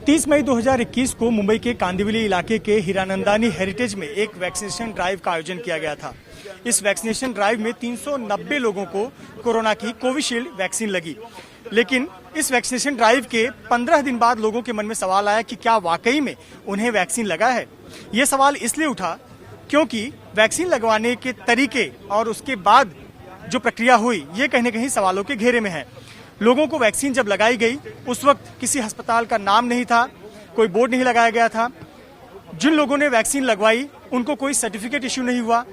30 मई 2021 को मुंबई के कांदिवली इलाके के हीरानंदानी हेरिटेज में एक वैक्सीनेशन ड्राइव का आयोजन किया गया था। इस वैक्सीनेशन ड्राइव में 390 लोगों को कोरोना की कोविशील्ड वैक्सीन लगी। लेकिन इस वैक्सीनेशन ड्राइव के 15 दिन बाद लोगों के मन में सवाल आया कि क्या वाकई में उन्हें वैक्सीन लगा है। ये सवाल इसलिए उठा क्योंकि वैक्सीन लगवाने के तरीके और उसके बाद जो प्रक्रिया हुई ये कहीं न कहीं सवालों के घेरे में है। लोगों को वैक्सीन जब लगाई गई उस वक्त किसी अस्पताल का नाम नहीं था, कोई बोर्ड नहीं लगाया गया था। जिन लोगों ने वैक्सीन लगवाई उनको कोई सर्टिफिकेट इशू नहीं हुआ।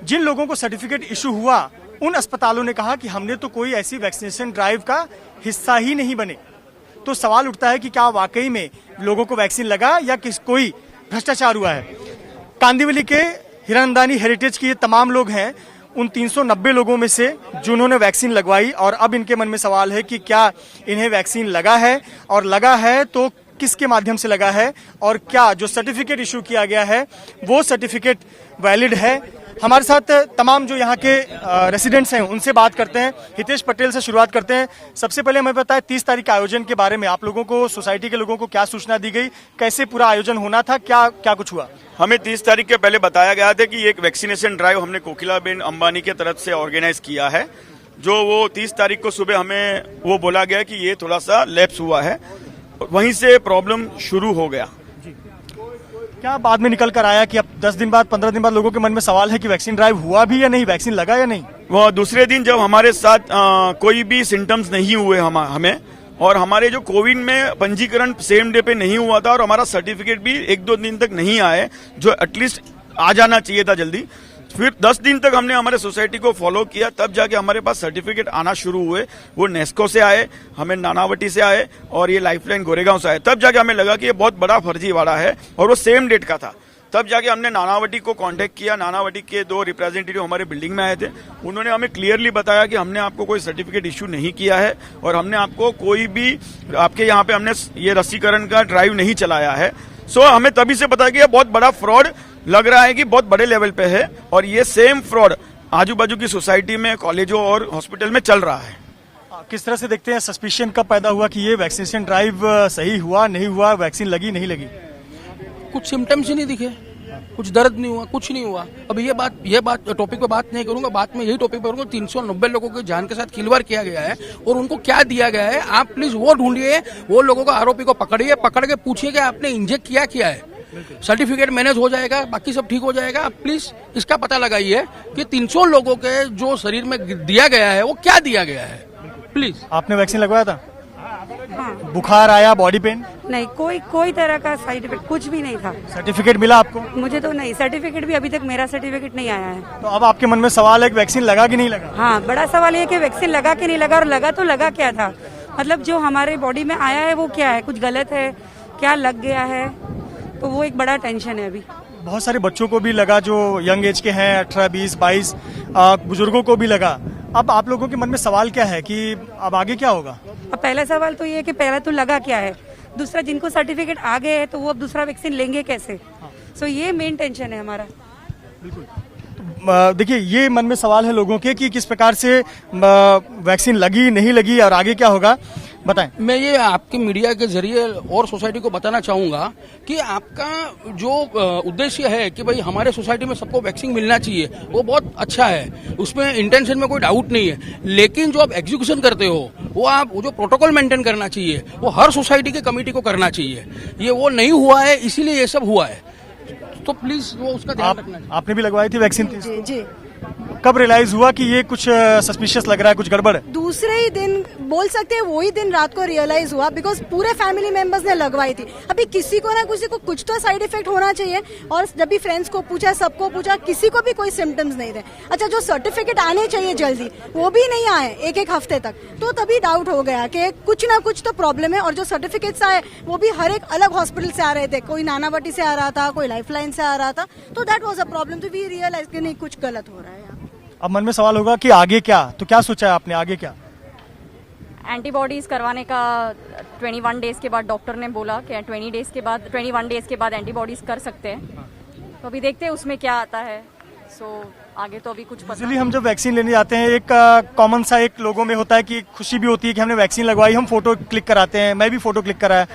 जिन लोगों को सर्टिफिकेट इशू हुआ उन अस्पतालों ने कहा कि हमने तो कोई ऐसी वैक्सीनेशन ड्राइव का हिस्सा ही नहीं बने। तो सवाल उठता है कि क्या वाकई में लोगों को वैक्सीन लगा या कोई भ्रष्टाचार हुआ है। कांदिवली के हीरानंदानी हेरिटेज के ये तमाम लोग हैं उन 390 लोगों में से जिन्होंने वैक्सीन लगवाई, और अब इनके मन में सवाल है कि क्या इन्हें वैक्सीन लगा है, और लगा है तो किसके माध्यम से लगा है, और क्या जो सर्टिफिकेट इशू किया गया है वो सर्टिफिकेट वैलिड है। हमारे साथ तमाम जो यहाँ के रेसिडेंट्स हैं उनसे बात करते हैं। हितेश पटेल से शुरुआत करते हैं। सबसे पहले हमें पता है 30 तारीख के आयोजन के बारे में आप लोगों को, सोसाइटी के लोगों को क्या सूचना दी गई, कैसे पूरा आयोजन होना था, क्या कुछ हुआ? हमें 30 तारीख के पहले बताया गया था कि एक वैक्सीनेशन ड्राइव हमने कोकिलाबेन अंबानी के तरफ से ऑर्गेनाइज किया है। जो वो 30 तारीख को सुबह हमें वो बोला गया कि ये थोड़ा सा लैप्स हुआ है, वहीं से प्रॉब्लम शुरू हो गया। क्या बाद में निकल कर आया कि अब 10 दिन बाद 15 दिन बाद लोगों के मन में सवाल है कि वैक्सीन ड्राइव हुआ भी या नहीं, वैक्सीन लगा या नहीं? वो दूसरे दिन जब हमारे साथ कोई भी सिम्टम्स नहीं हुए हमें, और हमारे जो कोविड में पंजीकरण सेम डे पे नहीं हुआ था, और हमारा सर्टिफिकेट भी 1-2 दिन तक नहीं आए, जो एटलीस्ट आ जाना चाहिए था जल्दी। फिर 10 दिन तक हमने हमारे सोसाइटी को फॉलो किया, तब जाके हमारे पास सर्टिफिकेट आना शुरू हुए। वो नेस्को से आए, हमें नानावटी से आए, और ये लाइफलाइन गोरेगांव से आए। तब जाके हमें लगा कि ये बहुत बड़ा फर्जीवाड़ा है, और वो सेम डेट का था। तब जाके हमने नानावटी को कांटेक्ट किया। नानावटी के 2 रिप्रेजेंटेटिव हमारे बिल्डिंग में आए थे। उन्होंने हमें क्लियरली बताया कि हमने आपको कोई सर्टिफिकेट इशू नहीं किया है, और हमने आपको कोई भी आपके यहाँ पे हमने ये रसीकरण का ड्राइव नहीं चलाया है। सो हमें तभी से पता कि ये बहुत बड़ा फ्रॉड लग रहा है, कि बहुत बड़े लेवल पे है, और ये सेम फ्रॉड आजू बाजू की सोसाइटी में, कॉलेजों और हॉस्पिटल में चल रहा है। किस तरह से देखते हैं, सस्पिशन कब पैदा हुआ कि ये वैक्सीनेशन ड्राइव सही हुआ नहीं हुआ, वैक्सीन लगी नहीं लगी? कुछ सिम्टम्स ही नहीं दिखे, कुछ दर्द नहीं हुआ, कुछ नहीं हुआ। अब ये बात टॉपिक पे बात नहीं करूंगा, बात में यही टॉपिक पे करूंगा। 390 लोगों की जान के साथ खिलवाड़ किया गया है, और उनको क्या दिया गया है आप प्लीज वो ढूंढिए। वो लोगों को, आरोपी को पकड़िए, पकड़ के पूछिए कि आपने इंजेक्ट किया है। सर्टिफिकेट मैनेज हो जाएगा, बाकी सब ठीक हो जाएगा। आप प्लीज इसका पता लगाइए कि 300 लोगों के जो शरीर में दिया गया है वो क्या दिया गया है, प्लीज। आपने वैक्सीन लगवाया था? हाँ। बुखार आया, बॉडी पेन? नहीं, कोई तरह का साइड इफेक्ट कुछ भी नहीं था। सर्टिफिकेट मिला आपको? मुझे तो नहीं, सर्टिफिकेट भी अभी तक मेरा सर्टिफिकेट नहीं आया है। तो अब आपके मन में सवाल है कि वैक्सीन लगा कि नहीं लगा? हाँ, बड़ा सवाल ये कि वैक्सीन लगा कि नहीं लगा, और लगा तो लगा क्या था, मतलब जो हमारे बॉडी में आया है वो क्या है, कुछ गलत है क्या, लग गया है, तो वो एक बड़ा टेंशन है अभी। बहुत सारे बच्चों को भी लगा जो यंग एज के हैं, 18, 20, 22, बुजुर्गों को भी लगा। अब आप लोगों के मन में सवाल क्या है कि अब आगे क्या होगा? अब पहला सवाल तो ये है कि पहला तो लगा क्या है, दूसरा जिनको सर्टिफिकेट आ गए हैं तो वो अब दूसरा वैक्सीन लेंगे कैसे। सो ये मेन टेंशन है हमारा। बिल्कुल। देखिए, ये मन में सवाल है लोगों के कि किस प्रकार से वैक्सीन लगी नहीं लगी और आगे क्या होगा, बताएं। मैं ये आपके मीडिया के जरिए और सोसाइटी को बताना चाहूंगा कि आपका जो उद्देश्य है कि भाई हमारे सोसाइटी में सबको वैक्सीन मिलना चाहिए, वो बहुत अच्छा है, उसमें इंटेंशन में कोई डाउट नहीं है। लेकिन जो आप एग्जीक्यूशन करते हो, वो आप जो प्रोटोकॉल मेंटेन करना चाहिए वो हर सोसाइटी के कमेटी को करना चाहिए। ये वो नहीं हुआ है, इसीलिए ये सब हुआ है। तो प्लीज वो उसका ध्यान रखना। आपने भी लगवाई थी वैक्सीन? जी जी। कब रियलाइज हुआ कि ये कुछ सस्पिशियस लग रहा है, कुछ गड़बड़ है? दूसरे ही दिन बोल सकते हैं, वही दिन रात को रियलाइज हुआ, बिकॉज पूरे फैमिली मेंबर्स ने लगवाई थी। अभी किसी को ना किसी को कुछ तो साइड इफेक्ट होना चाहिए, और जब भी फ्रेंड्स को पूछा, सबको पूछा, किसी को भी कोई सिम्टम्स नहीं थे। अच्छा, जो सर्टिफिकेट आने चाहिए जल्दी वो भी नहीं आए एक हफ्ते तक, तो तभी डाउट हो गया कि कुछ ना कुछ तो प्रॉब्लम है। और जो सर्टिफिकेट्स आए वो भी हर एक अलग हॉस्पिटल से आ रहे थे, कोई नानावटी से आ रहा था, कोई लाइफलाइन से आ रहा था, तो दैट वाज अ प्रॉब्लम। तो वी रियलाइज कि नहीं, कुछ गलत हो रहा है। अब मन में सवाल होगा कि आगे क्या, तो क्या सोचा है आपने, आगे क्या? एंटीबॉडीज करवाने का 21 डेज के बाद डॉक्टर ने बोला कि 21 डेज के बाद एंटीबॉडीज कर सकते हैं। तो अभी देखते हैं उसमें क्या आता है। आगे तो अभी कुछ पता नहीं। हम जब वैक्सीन लेने जाते हैं, एक कॉमन सा एक लोगों में होता है कि खुशी भी होती है कि हमने वैक्सीन लगवाई, हम फोटो क्लिक कराते हैं, मैं भी फोटो क्लिक कराया।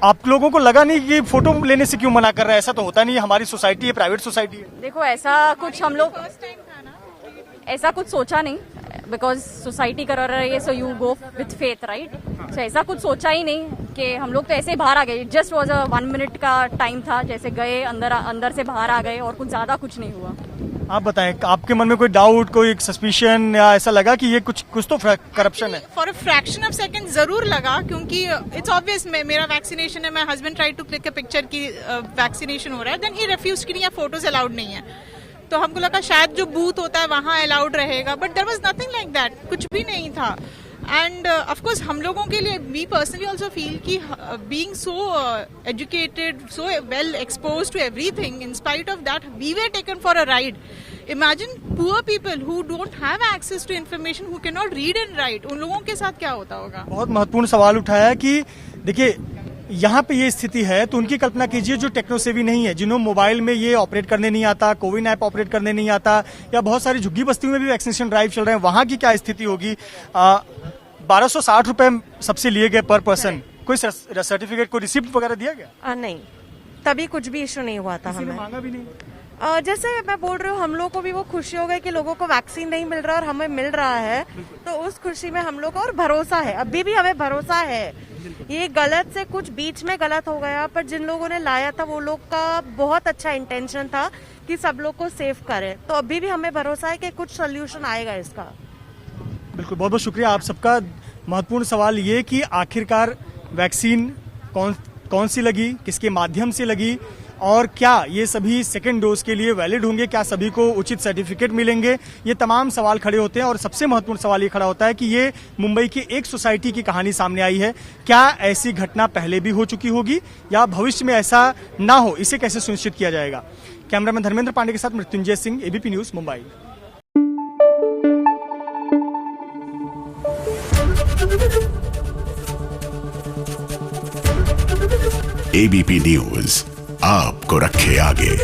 आप लोगों को लगा नहीं कि फोटो लेने से क्यों मना कर रहा है? ऐसा तो होता नहीं है, हमारी सोसाइटी है, प्राइवेट सोसाइटी है। देखो ऐसा कुछ हम लोग ऐसा कुछ सोचा नहीं, बिकॉज सोसाइटी करा रही है, so you go with faith, right? So ऐसा कुछ सोचा ही नहीं कि हम लोग तो ऐसे ही बाहर आ गए। जस्ट वॉज अ 1 मिनट का टाइम था, जैसे गए अंदर से बाहर आ गए और कुछ ज्यादा कुछ नहीं हुआ। आप बताएं, आपके मन में कोई डाउट, कोई सस्पिशन या ऐसा लगा कि ये कुछ तो करप्शन है? For a fraction of second जरूर लगा, क्योंकि इट्स ऑब्वियस मेरा वैक्सीनेशन है, my husband tried to click a picture की वैक्सीनेशन हो रहा है, देन ही रिफ्यूज कि नहीं फोटोज अलाउड नहीं है। तो हमको लगा शायद जो बूथ होता है वहां अलाउड रहेगा, but there was nothing like that, कुछ भी नहीं था। एंड ऑफ कोर्स हम लोगों के लिए, वी पर्सनली आल्सो फील कि being so educated, so well exposed to everything, in spite of that we were taken for a ride. Imagine poor people who don't have access to information, who can not read and write, उन लोगों के साथ क्या होता होगा। बहुत महत्वपूर्ण सवाल उठाया कि देखिए यहाँ पे ये स्थिति है, तो उनकी कल्पना कीजिए जो टेक्नो सेवी नहीं है, जिन्होंने मोबाइल में ये ऑपरेट करने नहीं आता, कोविन ऐप ऑपरेट करने नहीं आता, या बहुत सारी झुग्गी बस्तियों में भी वैक्सीनेशन ड्राइव चल रहे हैं, वहां की क्या स्थिति होगी? 1260 रुपए सबसे लिए गए पर पर्सन। कोई सर्टिफिकेट, कोई रिसिप्ट वगैरह दिया गया? नहीं, तभी कुछ भी इश्यू नहीं हुआ था हमें। मांगा भी नहीं। जैसे मैं बोल रही हूँ, हम लोग को भी वो खुशी हो गई कि लोगों को वैक्सीन नहीं मिल रहा और हमें मिल रहा है, तो उस खुशी में हम लोग को और भरोसा है, अभी भी हमें भरोसा है। ये गलत से कुछ बीच में गलत हो गया, पर जिन लोगों ने लाया था वो लोग का बहुत अच्छा इंटेंशन था कि सब लोग को सेव करें, तो अभी भी हमें भरोसा है कि कुछ सोल्यूशन आएगा इसका। बिल्कुल, बहुत बहुत शुक्रिया आप सबका। महत्वपूर्ण सवाल ये कि आखिरकार वैक्सीन कौन सी लगी, किसके माध्यम से लगी, और क्या ये सभी सेकेंड डोज के लिए वैलिड होंगे, क्या सभी को उचित सर्टिफिकेट मिलेंगे? ये तमाम सवाल खड़े होते हैं और सबसे महत्वपूर्ण सवाल ये खड़ा होता है कि ये मुंबई की एक सोसाइटी की कहानी सामने आई है। क्या ऐसी घटना पहले भी हो चुकी होगी या भविष्य में ऐसा ना हो, इसे कैसे सुनिश्चित किया जाएगा? कैमरामैन धर्मेंद्र पांडे के साथ Mrityunjay Singh, ABP news, Mumbai. ABP news आपको रखे आगे।